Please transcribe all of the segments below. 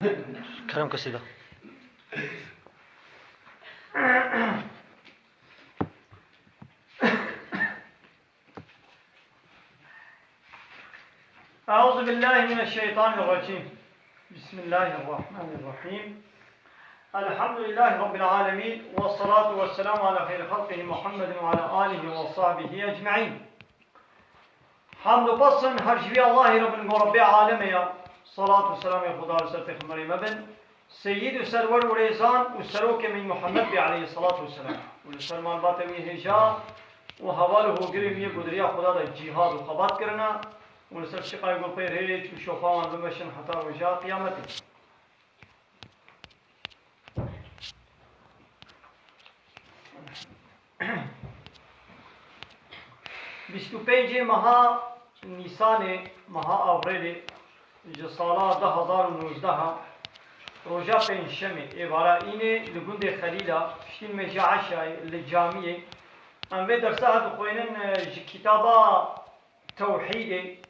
كلام قصيدة. أعوذ بالله من الشيطان الرجيم. بسم الله الرحمن الرحيم. الحمد لله رب العالمين، والصلاة والسلام على خير خلقه محمد وعلى آله وصحبه أجمعين. حمد و پسند هر شبی الله رب عالمه. صلاة و سلام خدا رسول پیغمبر مبن سید و سرور و ریزان و سروک من محمد بی علیه الصلاة والسلام و سلمان باتوی هجا و حوال و گریمی گدریا خدا دا جهاد و خبات کرنا و سر شقای گل پیر هیچ و شوفاوان بمشن حتی رجا قیامتی. بیست و پنج ماه نیسان ماه آوریل سال 2019 روزا پنجشنبه ایوارا اینه لگوند خلیلا شتیم مجاعشای لجامیه ام به درس هات خوینن کتابا توحید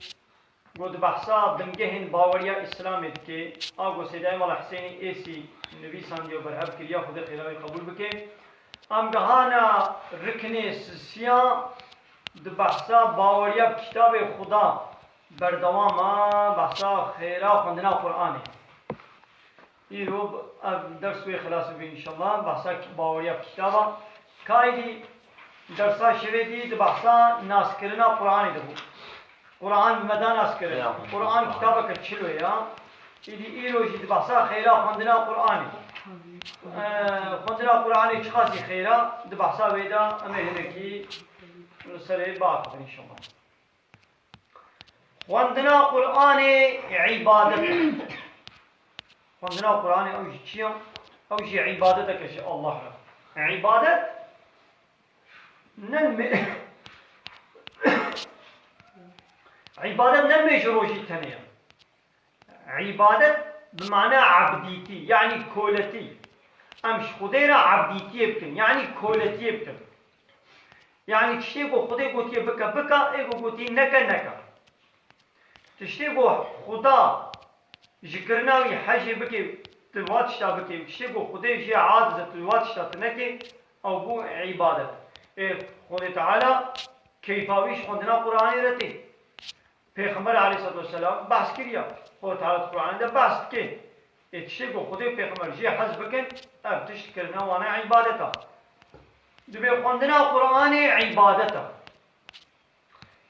گود بحثا دمگهن باوریا اسلامت که آگو سیدای مال حسین ایسی نویسان دیو برهب کریا خود خیلاوی قبول بکه ام گهانا رکن سیان د بحثا باوریا کتاب خدا بردوام بحثا خیرا خوندنا قرآنه این رو درس وی خلاص بی انشالله بحثا باوریا کتابا کایدی درسا شویدی د بحثا ناس کرنا قرآنی دبو قرآن مدان ناس کرنا قرآن کتابا کچلو یا این رو جید بحثا خیرا خوندنا قرآنه خوندنا قرآنه چخاصی خیرا د بحثا ویدا امه هنکی سر باقی ان شاء الله. خوندنا قرآن عبادت. خوندنا قرآن اوجی چیه؟ اوجی عبادت کش الله را. عبادت عبادت نمیشه روشی تنیه. عبادت بمعنى عبدیتی یعنی کولتی. امش خدای را عبدیتی بکن یعنی کولتی بکن. یعنی چشتی گو خدای گوتی بکا بکا ایگو گوتی نکا نکا. چشتی گو خدا جکرناوی حجی بکی تلواتشتا بکی چشتی گو خدای جی عادت تلواتشتا تنکی او بو عبادت. خدا تعالی کیفاویش خوندنا قرآنی رتی پیغمبر علیه السلام بحث کریا خدا تعالی قرآن ده بحث که چشتی گو خدای پیغمبر جی حج بکن اب تشت کرنا وانا عبادتا دبی خوندنا قرآن عبادتا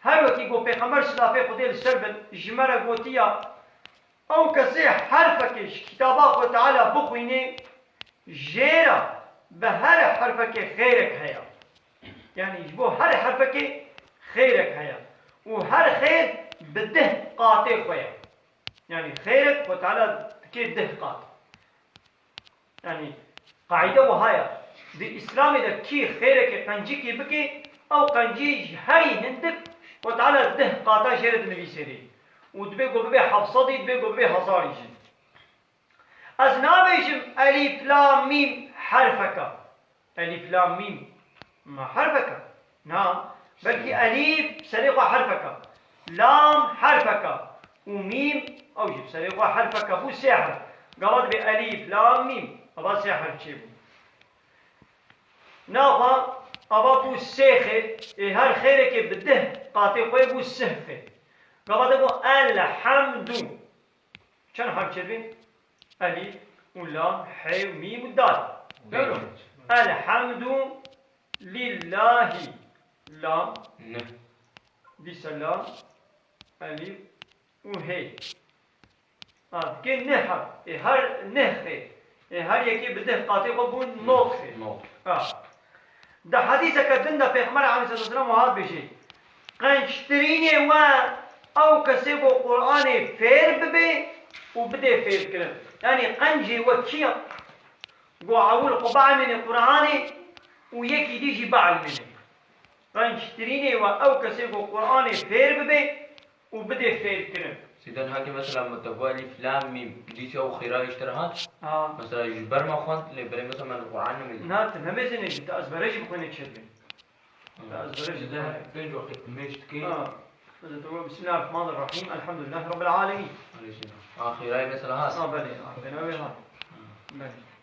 هر وقتی گو پیغمبر صلافه خودی لسر بن جمره گوتیا او کسی حرفکش کتابا خود تعالی بخوینه جیرا به هر حرفک خیرک هیا یعنی بو هر حرفک خیرک هیا و هر خیر به ده قاطع خویا یعنی خیرک خود تعالی که ده قاطع یعنی قاعده وهایا دی اسلام ده کی خیره که قنجی کی بکی او قنجی هری هندک و تعالی ده قاطع شرد نویسه دی و دبی گو ببی حفصدی دبی گو ببی هزاری جن از نابیشم الیف لام میم حرفکا الیف لام میم ما حرفکا نه بلکه الیف سریقا حرفکا لام حرفکا و میم او جب سریقا حرفکا بو سحر قواد بی الیف لام میم ابا سحر چی بو ناقا ابا بو سيخه هر خيره كي بده قاطع خوي بو سهفه قبل بو الحمد كان حرف كذبين الف ولام ح وميم ودال الحمد لله لام بسلام الف وهي كي نحر هر نخه هر يكي بده قاطع خوي بو نطخه ده حدیث کردن ده پیغمبر علیه السلام وحاد بشه قنجترینه و او کسی کو قرآن فیر ببه و بده فیر کرن یعنی قنجی و کیا گو اول قبع من قرآن و یکی دیجی بعل منه قنجترینه و او کسی کو قرآن فیر ببه و بده فیر کرن سيدان هاكي مثلا متوالي فلام ميم ديتي او خيرا اشتراهات مثلا جبر ما خوانت اللي بري مثلا من القرآن من نات همزين انت ازبرج بكون تشدين ازبرج ده بين وقت مشت كي بسم الله الرحمن الرحيم الحمد لله رب العالمين آخرای مثلا هست بله بنابراین ها بله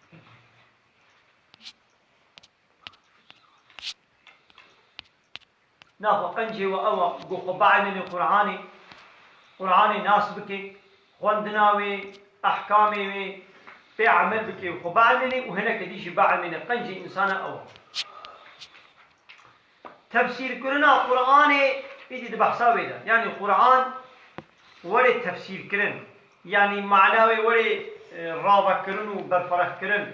ناخو قنجي وأوا قو بعلم قرآني ناس بكي خوندناوي أحكامي في عمل بكي وخو بعلمني وهنا كديش بعلمني قنجي إنسان أوا تفسير كرنا قرآني يدي بحسابي ده يعني القرآن وري تفسير كرن يعني معناوي وري رابع كرن وبرفرح كرن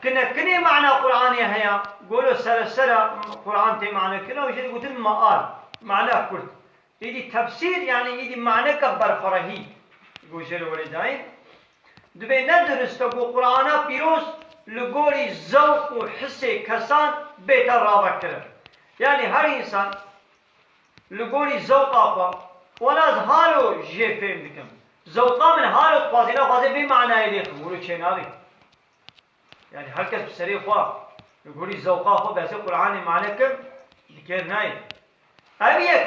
كنا معنى قرآني هيا قولوا سلسلة قرآن تي معنى كنا وجد قلت ما قال معناه كرت يدي تفسير يعني يدي معنى كبر فرهي قوشل ولدين دبي ندرس تقو قرآن بيروس لقولي ذوق وحسي كسان بيت الرابع كرن يعني هر إنسان لقولي ذوق أقوى ولا هالو جي فهم دكم ذوقا من هالو قوازينا بمعنى يليكم قولوا چيناوي يعني هر کس بسری خواه يقولي ذوقا خو بحث قرآن معنی کم ذکر نای اب یک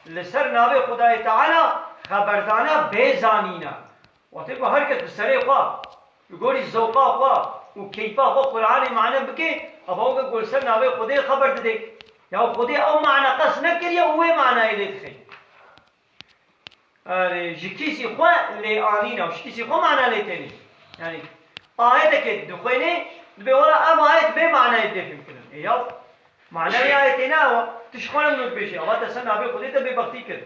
لسر ناوی خدای تعالی خبردانا بیزانینا وقتی که هر کس بسری خواه يقولي ذوقا خواه و کیفا خو قرآن معنی بکی اب هو که سر ناوی خدای خبر ده یا خدای او معنی قص نکر یا اوه معنی لیت خی جکیسی خواه لی آنینا و شکیسی خواه معنی لیتنی يعني آية كده دخيني بيقولها أم آية بمعنى يدفهم كده إياه معنى آيتنا تشخون من البشي الله تسنى أبي خديته ببختي كده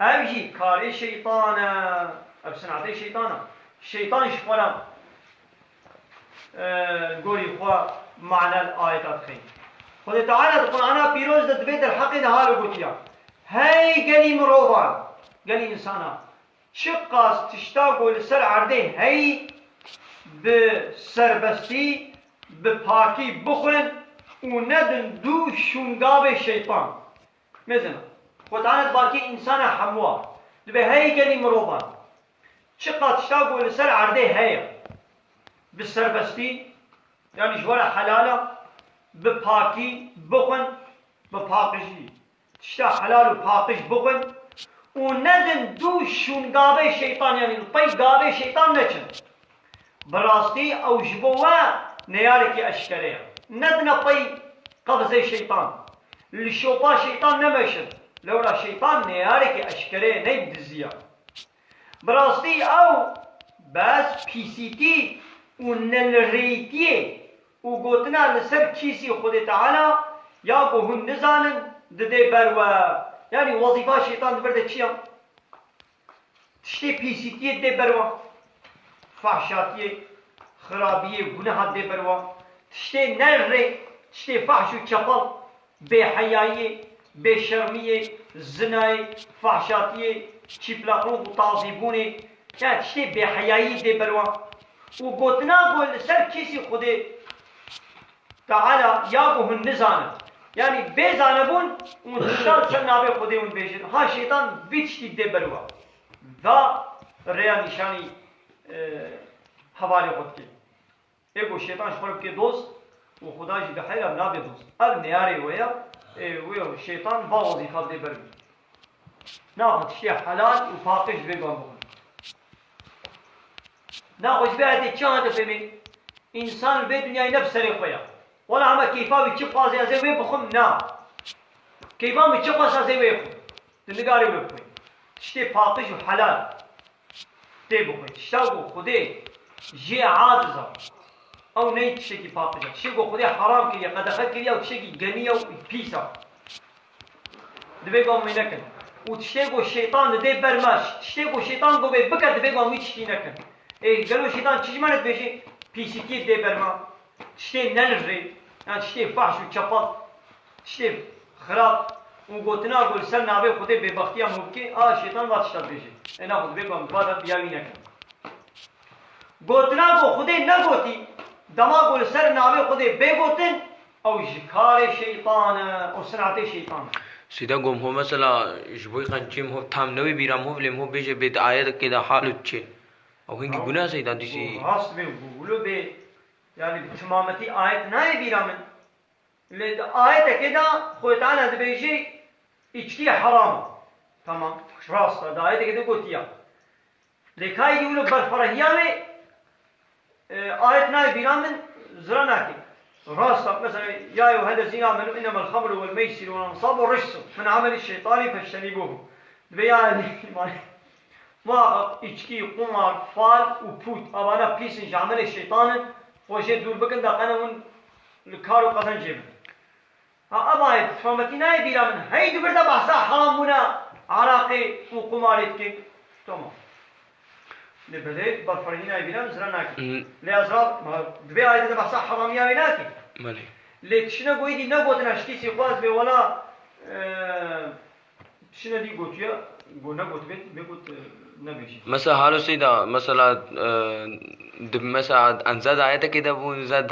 أمشي كاري شيطانا أبسنعتي شيطانا الشيطان شخونا قولي خوا معنى الآيات خين خدي تعالى القرآن بيروز دبيت الحق نهار قوتيا هاي قالي مروبان قالي إنسانا شقاس تشتاقوا لسر عرده هاي بسربستی بپاکی بخورن و ندن دو شونگاب شیطان مثلا خودانت باکی انسان حموا دبی هی گلی مروبان چقدر تشتاقوا لسر عرده هی بسربستی يعني جوار حلاله بپاکی بخورن بپاکشی تشتا حلال و پاکش بخورن و ندن دو شونگاب شیطان يعني الطي قاب شيطان نچن براستی او جبوه نیارکی اشکره ندنا پی قبضه شیطان لشوپا شیطان نمشد لورا شیطان نیارکی اشکره نبدزیا براستی او باز پیسیتی و نلریتیه و گوتنا لسر چیزی خود تعالی یا گوهن نزانن دده بروا یعنی وظیفه شیطان برده چیا؟ تشتی پیسیتیه ده بروا فحشاتیه خرابیه گناه ده بروا تشتی نره تشتی فحش و چپل به حیاییه به شرمیه زنای فحشاتیه چیپلاقون و تعذیبونه یعنی تشتی به حیایی ده بروا و گوتنا گل سر کسی خود تعالی یا گوهن نزانه یعنی بزانبون اون شیطان سر نابه خوده اون بیشن ها شیطان بیچتی ده بروا و ریا نشانی حوالی خود که ایگو شیطان شخورب که دوست و خدا جی بخیر اب نابه دوست اب نیاره ویا ویا شیطان با وظیفت ده برمی نا تشتی حلال و پاکش بگم بکن نا خوش بیاتی چند فهمی انسان به دنیای نفس سری خویا ولا همه کیفا وی چی قاضی ازی وی بخم نا کیفا وی چی قاضی ازی وی بخم دنگاری وی بخم تشتی پاکش و حلال ده بخم تشتاقو خوده جی عادزا او نی تشتی پاکش تشتاقو خوده حرام کریه قدخل کریه و تشتی گنیه و پیسا دبی گام می نکن و تشتاقو شیطان ده برمش تشتاقو شیطان گو بی بکر دبی گام می تشتی نکن ای گلو شیطان چیزی منت بشه پیسیتی ده برما تشتی نلری يعني تشتي فحش وشپل تشتي خراب وقوتنا قول سر نابه خود ببختیه مبکی شیطان وقت شد بشه اینا خود بگم بعد بیاوی نکن قوتنا قول خود نگوتی دما قول سر نابه خود بگوتن او جکار شیطان او صنعت شیطان سیدا گم هو مثلا جبوی قنچیم هو تام نوی بیرام هو لیم هو بیشه بید آیت که دا حالت چه او هنگی گناه سیدا دیسی راست بگولو به يعني تمامتي آية ناي بيرامن آية كده خويتانا دبيجي إجتي حرام تمام راست ده آية كده قلتيا لكاي يقولوا بالفرهيامي آية ناي بيرامن زراناكي راسا مثلا يا أيها الذين آمنوا إنما الخمر والميسر والأنصاب والرجس من عمل الشيطان فاجتنبوه بيان ما içki, kumar, fal و put avana pisin عمل الشيطان وجه دور بكن دا أنا من الكارو قزن جيب ها أبايد فمتناي بيرامن هيدو بردا بحثا حرامونا عراقي وقمارتك تمام لبدأ بالفرهينا بيرامن زراناكي لأزرار دبي آية بحثا حراميا بيناكي مالي لتشنا قويدي نقوتنا شتيسي قواز بي ولا تشنا دي قوتيا نقوت بيت بيقوت نبيشي مثلا حالو سيدا مثلا دب مثلا انزاد آیت که دبون زاد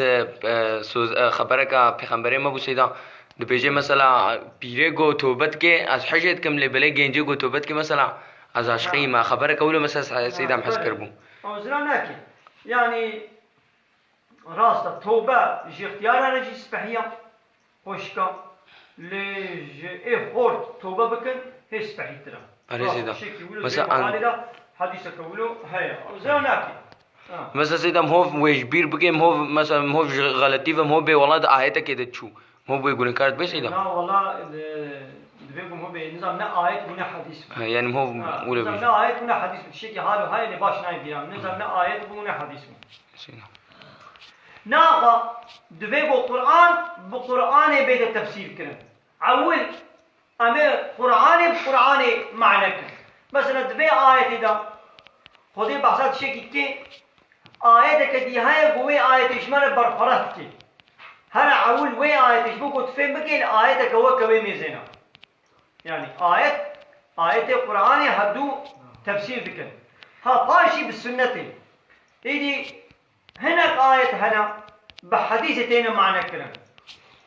خبره که پیغمبری ما بوسیدا دبیجه مثلا پیره گو توبت که از حجت کم لبله گنجه گو توبت که مثلا از عشقی ما خبره که ولو مثلا سيدا محس کربون أوزراناكي يعني راستا توبة جي اختيارها نجي سبحية وشكا لج إفورت توبة بكن هي سبحية ترى عليه سيدا مثلا حديثك ولو هيا أوزراناكي مثلا سيدا مهوف ويجبير بكي مهوف مثلا مهوف غلطي مهوف بي والله آيته كده تشو مهوف بي يقولن كارت بي سيدا لا والله دبيكم هو بنظام نا آية ونا حديث يعني مهوف ولا نظام بيجي نا آية ونا حديث بالشيء هذا هاي اللي باش ناي بيرام نظام نا آية ونا حديث سيدا ناقة دبيكو قرآن بقرآن بيت التفسير كنا أول أما قرآن بقرآن معنى كنا مثلا دبي آية دا خدي بحثات شيء كي آية كدي هاي قوي آية إشمال برفرت كي هر أول وي آية إشبو قد فهم بكين آية كوا كوي ميزينا يعني آية القرآن هدو تفسير بكن ها باشي بالسنة إيدي هناك آية هنا بحديثتين معنى كلام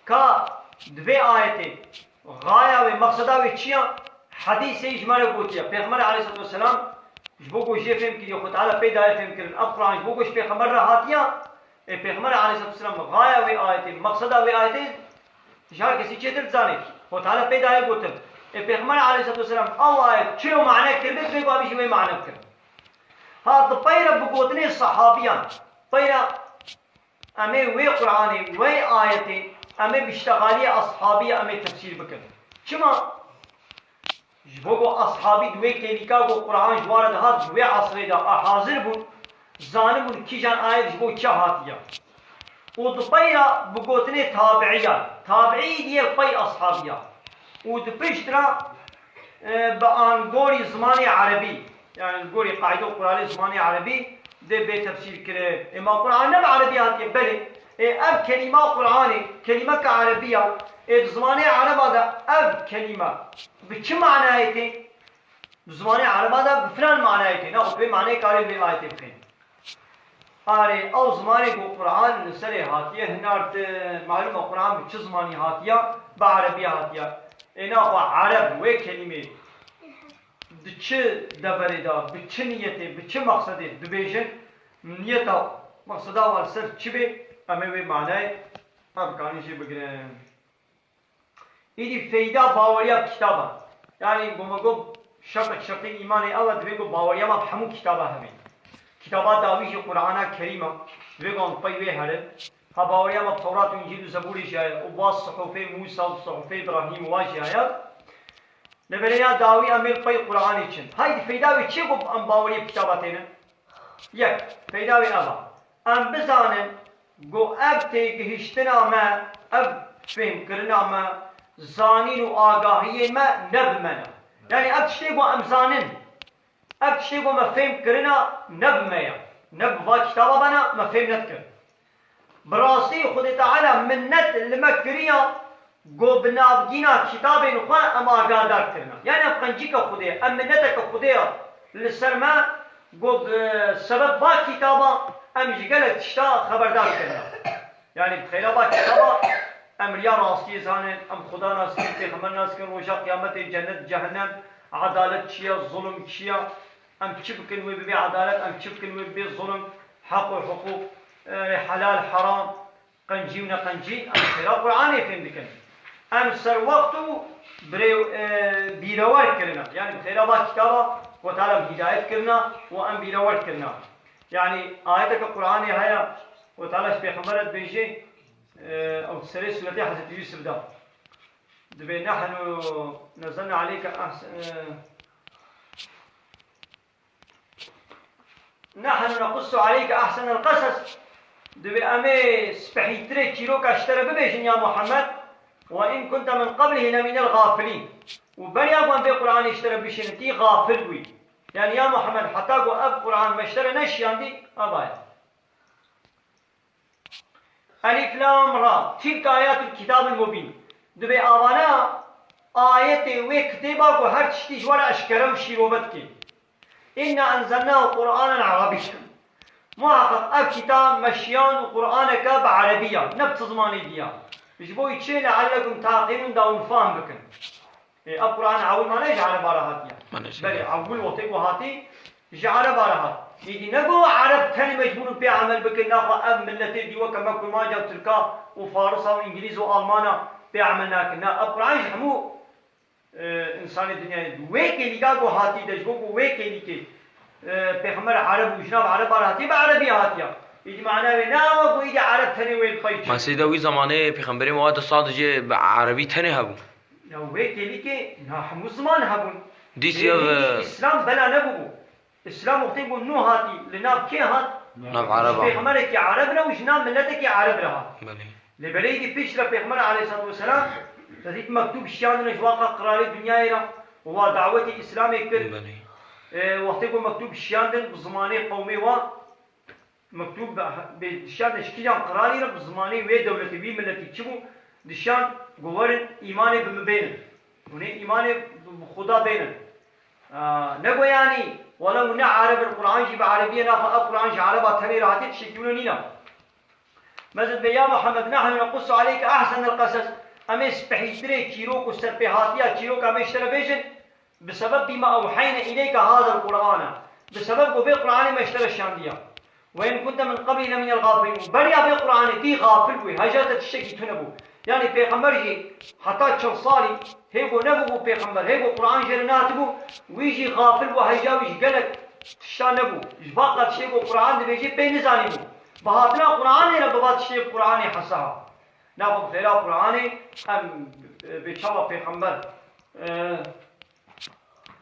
كا دبي آية غاية ومقصدها وشيا حديث إجمال قوتيا پیغمبر عليه الصلاة والسلام جبوكو جي فهم كي يخو تعالى پیدا فهم كرن القرآن جبوكو ش پیغمبر هاتيا پیغمبر عليه الصلاة والسلام غاية وآية مقصدها وآية جهار كسي چتر زاني خو تعالى پیدا قوتن پیغمبر عليه الصلاة والسلام أو آية چلو معنى كربت بيقو أبي شوي معنى كرن هاد بيرا بقوتني الصحابيان بيرا أمي وي قرآني وي آيتي أمي باشتغالي أصحابي أمي تفسير بكن شما جبوكو أصحابي دوي كيليكا و قرآن جوارد هاد دوي عصري دا حاضر بون زانبون كي جان آيت جبو چه هاتيا و دبيرا بقوتني تابعي دي بي أصحابيا و دبشترا بآن قولي زماني عربي يعني قولي قاعدة قرآن زماني عربي ده بتفسير كده إما قرآن نب عربيات بله أب كلمة قرآني كلمة كعربية زماني عرب هذا أب كلمة بچه معناه تي زماني عرب هذا بفلان معناه تي ناخذ بمعنى كاري بمعنى تي بخين آره أو زماني کو قرآن نسره هاتيه هنارت معلومة قرآن بچه زماني هاتيه بعربية هاتيه ناخذ عرب و كلمة بچه دبره دا بچه نیته بچه مقصده دبیجن نیتا مقصده والسر چی به اما به معنی ابکانیشی بگیرن ایدی فیدا باوریا کتابه یعنی گمگو شرط ایمان اول دبیگو باوریا ما همون کتابه همین کتابات داویش قرآن کریمه دبیگو پیوه هره ها باوریا ما تورات و انجیل و زبوری شاید و باز صحفه موسی و صحفه ابراهیم واجی هاید لبریا داوی امیر پی قرآنی چن هاي فیداوی چی گفت ام باوری کتاباتینه یک فیداوی اما ام بزانن گو اب تیگهشتنا ما اب فهم کرنا ما زانین و آگاهی ما نبمنا يعني اب تشتی گو ام زانن اب تشتی گو ما فهم کرنا نبمیا نب با کتابا بنا ما فهم نتکر براستی خود تعالی منت لمکریا گو بنابگینا کتاب نخوان اما آگادار کرنا یعنی اب قنجی کا خوده ام منتا کا خوده لسرما گو سبب با کتابا ام جگل تشتا خبردار کرنا یعنی بخیلا با کتابا ام ریا راستی زانن ام خدا ناسکن پیغمبر ناسکن روشا قیامت جنت جهنم عدالت چیا ظلم چیا ام چی بکن وی بی عدالت ام چی بکن وی بی ظلم حق و حقوق حلال حرام قنجی و نقنجی ام خیلا قرآنی فهم بکن ام سر وقتو بیروار کرنا یعنی بخیرا با کتابا وتعالى هداية كرنا وأم بنور كرنا يعني آياتك القرآن هيا وتعالى في خبرت بيجي أو تسري سورة حضرة يوسف ده دبي نحن نزلنا عليك أحسن نحن نقص عليك أحسن القصص دبي أمي سبحيتري كيروك أشترى ببيجن يا محمد وإن كنت من قبله لمن الغافلين وبني أبوان بالقرآن اشترى بشنتي غافل بي يعني يا محمد حتى أبو قرآن ما اشترى نشي عندي أبايا ألف لام را تلك آيات الكتاب المبين دبي آوانا آية وكتابة وهر تشتي جوار أشكره وشيروبتك إنا أنزلناه قرآنا عربيا محقق الكتاب مشيان وقرآنك بعربية نفس زماني ديا يجبو يتشي لعلكم تعقلون داون فهم بكن القرآن عول ما نيجي على بارهات يعني بل عول وطيب وهاتي يجي على بارهات يجي نقو عرب تاني مجبور بي عمل بكن ناخو أب ملتي ديوة كما كل ما جاو تركا وفارسة وإنجليز وألمانا بي عملنا كنا القرآن يجمو إنسان الدنيا ويكي لقاقو هاتي دجبوكو ويكي لكي پیغمبر عرب وجناب عرب هاتي بعربي هاتيا يجي معناه ناوكو يجي عرب تاني وين خيط ما سيدا وي زمانه پیغمبر مواد صادجه عربي تاني هبو لو ويكي لكي نحن مسلمان هبون ديسي إسلام بلا نبو إسلام وقتين قول نو هاتي لناب كي هات ناب عربا پیغمبر كي عرب لا وجناب ملتك عرب رها بلي لبلي دي بيش پیغمبر عليه الصلاة والسلام تزيد مكتوب الشيان نجواقع قرار الدنيا إلى وهو دعوة الإسلام يكتب وقت يقول مكتوب الشيان بزمانه قومي و مكتوب بالشيان شكيان قراري بزمانه و دولتي بي ملتي تشبو دشان قوارن إيمانه بمبين وني إيمانه بخدا بينن نقو يعني ولو نعرف القرآن جي بعربية ناخذ القرآن جي عربة تمير عتيت شكيونه نينا مزد يا محمد نحن نقص عليك أحسن القصص أمس بحيثري كيروك والسربيهاتية كيروك أمس تربيجن بسبب بما أوحينا إليك هذا القرآن بسبب وفي القرآن ما اشترى الشامدية وإن كنت من قبل من الغافلين بريا بالقرآن في غافل بي هجاتة الشكي تنبو يعني بيغمبر حتى تشوصالي هيبو نبو بيغمبر هيبو قرآن جرناتبو ويجي غافل وهيجا ويجي قلق تشتا نبو جباقة تشيبو قرآن دبيجي بينزاني بو بهاتنا قرآن هنا ببات تشيب قرآن حسها ناخذ فيلا قرآن أم بيشوا بيغمبر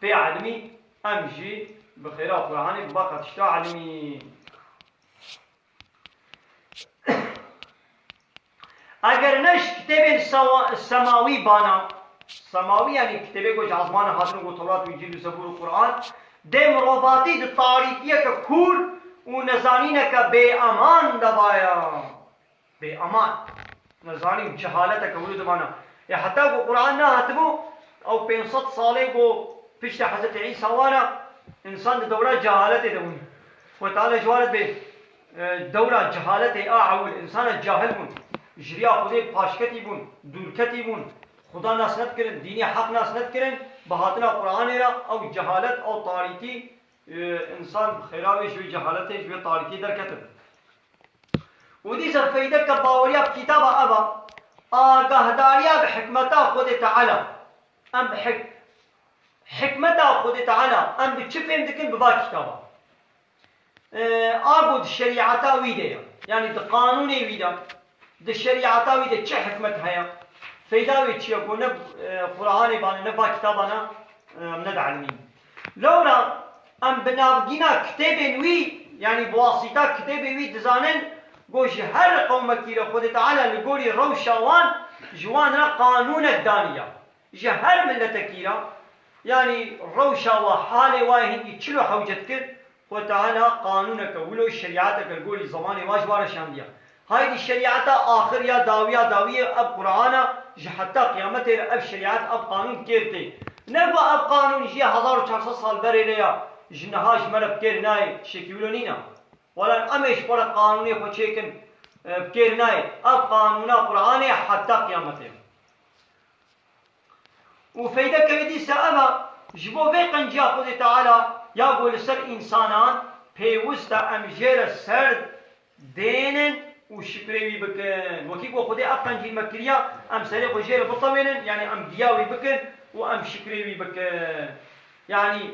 في علمي أمشي بخيرات قرآني بقى تشتى علمي اگر نش كتاب السماوي بانا سماوي يعني كتابه كوش عظمان حاضرين کو تورات وانجيل وزبور القرآن ده مرافاتي ده تاريخية ككول ونزانين كبأمان دبايا بأمان نزانين جهالتك كولو دبانا يعني حتى القرآن نهتبو أو 500 صالح کو پیش حضرت عیسی وانا انسان دوره جهالت دون و تعالی جوالت به دوره جهالت اعول انسان جاهل بون جریا خودی پاشکتی بون دورکتی بون خدا ناسنت کرن دینی حق ناسنت کرن بهاتنا قرآن را او جهالت او تاریکی انسان خیراوی شوی جهالت شوی تاریکی در کتب و دی سر فیده کباوریا کتاب ابا آگاهداریا بحکمتا خود تعالی ام حكمته خود تعالى أم بتشوفهم ذكين بباك كتابه أبود الشريعة ويدا يعني القانون ويدا الشريعة ويدا تش حكمتها يا فإذا ويتش يقول نب قرآن بان نبا كتابنا ند علمين لولا أم بنابجينا كتاب وي يعني بواسطة كتاب وي دزانن قوش هر قوم كير خود تعالى لقولي روشاوان جوانا قانون الدانية جهر ملة كيرا يعني روشا وحالي واهي تشلو حوجتك وتعالى قانونك ولو شريعتك القولي زماني واجبار شامدية هاي الشريعة آخر يا داوية أب قرآن حتى قيامته أب شريعة أب قانون كيرتي نبا أب قانون جي 1400 سال بري ليا جنهاش مرب كير ناي شكيولو نينا ولا أمش برا قانوني خوشيكن بكير ناي أب قانون قرآن حتى قيامته وفايدة كبدي سأما جبو بيقن جا خود تعالى يقول سر إنسانان بيوستا أمجير سر دينن وشكريوي بكن وكيكو خودي أبقن جي المكريا أم سريقو جير بطوينن يعني أم دياوي بكن وأم شكريوي بكن يعني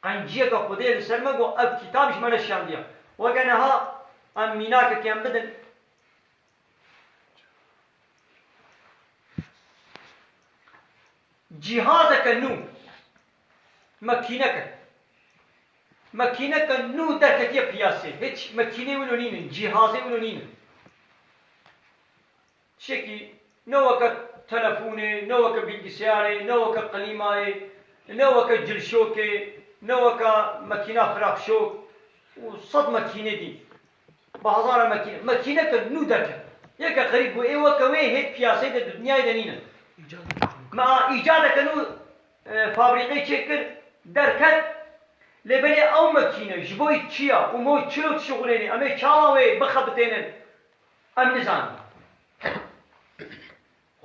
قنجيك خدي لسرمك وأب كتابش من الشامدية وكانها أم ميناك كيان بدن جهازك النو مكينك النو دركتي بياسي هيك مكينة ولونين جهازي ولونين شكي نوك تلفوني نوك بالجساري نوك قليماي نوك جلشوكي نوك مكينة فراخشوك وصد مكينة دي بهزار مكينة النو دركت يك غريب وإيه وكوي هيك بياسي الدنيا دنينا مع إيجادك نو فابريقي شكر دركت لبني أو مكينة جبوي تشيا وموي تشلو تشغليني أمي شاوي بخبتين أم نزان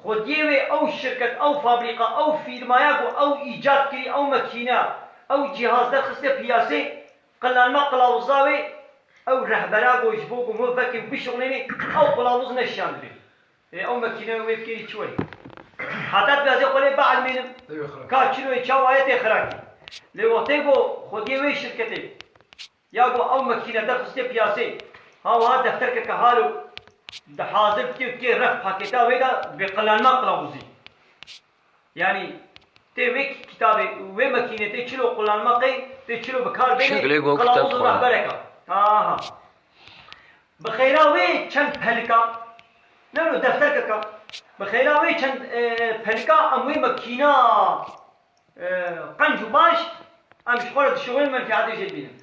خوديوي أو شركة أو فابريقة أو فيرماياكو أو إيجاد كري أو مكينة أو جهاز در خسته بياسي قلال ما قلاوزاوي أو رهبراكو جبوكو موفكي بشغليني أو قلاوز نشان دري أو مكينة ويبكي شوي حتى بيازي قولي بعد منهم كاتشلو يتشاوية تخراكي لوقتيكو خوديوي شركتي ياكو أو مكينة در خسته بياسي هاو ها دفتر كهالو ده حاضر كي رف حكيتا ويدا بقلال ما قلاوزي يعني تي كتابي وي ماكينه تي تشلو قلال ما قي تي تشلو بكار بيني قلاوز رهبرك بخيراوي چند پلكا نو دفترك بخيراوي چند پلكا اموي ماكينه قنج باش ام شغل الشغل من في عادي جديد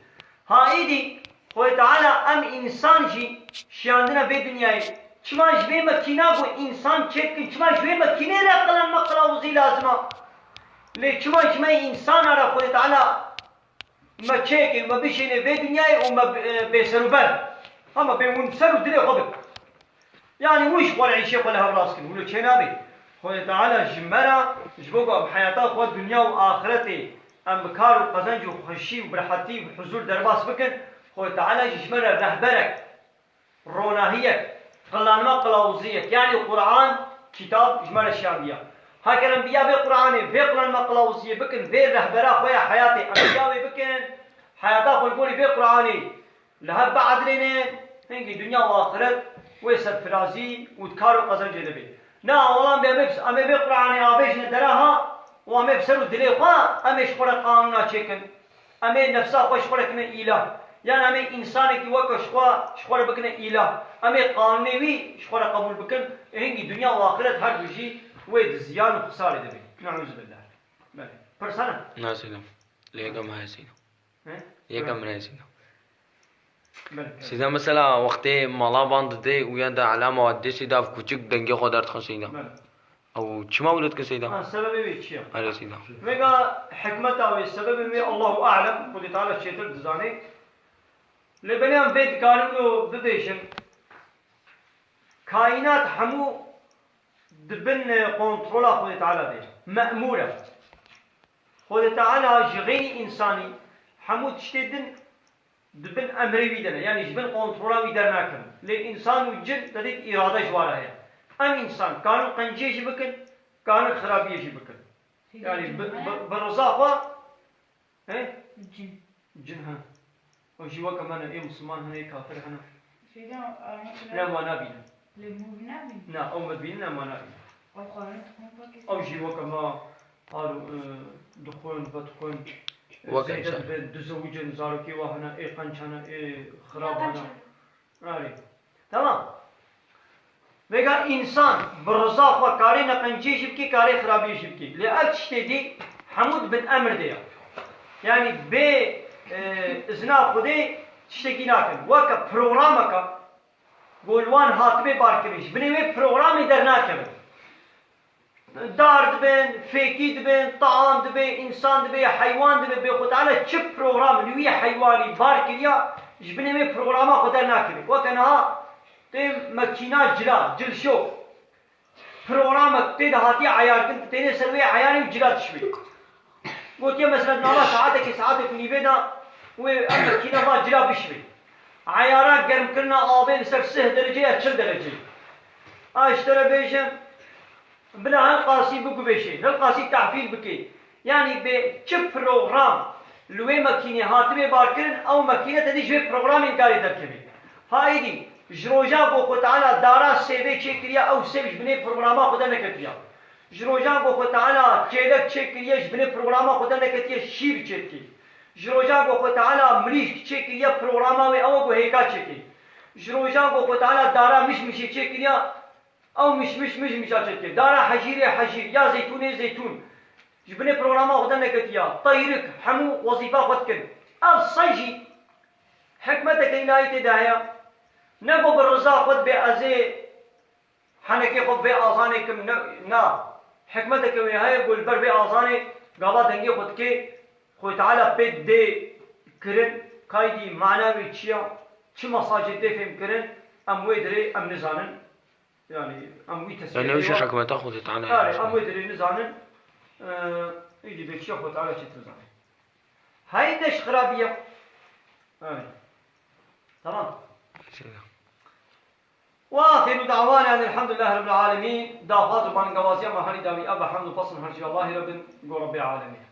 هايدي خوي تعالى ام انسان جي شاندنا في دنياي چما جوي مكينه بو انسان چك چما جوي مكينه را قلن مقلاوزي لازمه لي چما انسان را خوي تعالى ما چك ما بيشينه في دنياي وما بيسربر اما بمنسر دلي خبط يعني وش ولا عيشه ولا براسكن ولو چنابي خوي تعالى جمرا جبوكو بحياته خو الدنيا واخرته ام كار وقزنج وخشي وبرحتي وحضور درباس بكن خوي تعالى جمرا رهبرك روناهيك قلانما قلاوزيك يعني القرآن كتاب جمال الشامية هكذا الأنبياء بالقرآن في قلانما قلاوزية بكن في رهبرا خويا حياتي أنبياء بكن حياته خلقولي بالقرآن لهب بعد لنا هنجي دنيا وآخرت ويسر فرازي وتكارو قزن جدبي نا والله بيمبس أمي بالقرآن أبيش ندراها وأمي بسرو دليقا أمي شخورة قانونا تشيكن أمي نفسها خوش خورة كنا إله يعني أمي إنسانك يوكا شخورة بكنا إله أمي قانوني شخورة قبول بكن هنجي دنيا وآخرت هر بجي ويد زيان وخسارة دبي نعوذ بالله بله برسانة ناسينا ليكم هاي سينا ليكم هاي سينا بله سيدا مثلا وقتی مالا باند ده ويا ده علامة ودي سيدا في كوچك دنگي خودارت خسيدا أو چما ولد كسيدا سبب بيتشيا على سيدا ميغا حكمتها والسبب مي الله أعلم قد تعالى شيطر دزاني لبنيان بيت قالوا بديشن كائنات حمو دبن كنترولا خود تعالى ده مأمورة خود تعالى جغيني إنساني حمو تشتدن دبن أمري بيدنا يعني جبن كنترولا بيدنا كم للإنسان وجد تديك إرادة جوارها هي أم إنسان كانوا قنجيش بكن كانوا خرابيش بكن يعني بالرزاقة إيه جن ها وجوا كمان إيه مسلمان هنا كافر هنا لا ما نبي لا أو مدبينا ما نبي أو جوا كمان قالوا دخون بدخون زيد دزوجن زاركي وهنا إيه قنشنا إيه خراب هنا عارف تمام بقى إنسان بالرزاق وكاري نقنجي شبكي كاري خرابي شبكي لأكش تدي حمود بن أمر ديا يعني ب إذنا خدي تشتكي ناكن وكا برنامجك قولوان هاتبي باركريش بني برنامج در ناكن دار دبن فيكي دبن طعام دبن إنسان دبن حيوان دبن بيخد على تشب برنامج نوية حيواني باركريا جبني برنامج خدر ناكن وكانها تم ماكينات جلا جل شو برنامج تيد هاتي عيار كنت تيني سروي عياري وجلا تشوي قلت يا مثلا نالا ساعتك نيفينا وماكينة ما جلا بشوي عيارات قرم كنا آبين سر 6 درجة 10 درجة اشترى بيشن بلا هالقاسي بكو بيشي هالقاسي تحفيل بكي يعني بچه پروغرام لوی مکینه هاتبه بار کردن او مکینه تدی جوی پروگرامین کاری درکبی هایدی جروجا بو خود تعالی دارا سیبه چه کریا او سیبش بنه پروگراما خدا نکتیا جروجا بو خود تعالی چیلک چه کریاش بنه پروگراما خدا نکتیا شیر چتی جروجا بو خود تعالی مریش چه کریا پروگراما و او بو هیکا چتی جروجا بو خود تعالی دارا مش مشی چه کریا او مش چتی دارا حجیر یا زیتون جبني برنامج خدنا نكتيا طيرك حمو وظيفة خدكن أب صيجي حكمتك إلهي تداهيا نبو بالرزاق خد بأزي حنكي خد بأزانكم نا حكمتك وهاي يقول بر بأزاني قابا دنگي خدكي خد تعالى بيت دي كرن كايدي معنوي تشيا چه مساجد دي فهم كرن أم ويدري أم نزانن يعني أم وي تسبيح يعني وش حكمته خد تعالى أم ويدري نزانن يجي بيتشوف وتعالى شو تزعل هاي دش خرابية تمام وآخر دعوانا أن الحمد لله رب العالمين دا فاز بان قواسيا محلي دامي أبا حمد فصل حرشي الله رب العالمين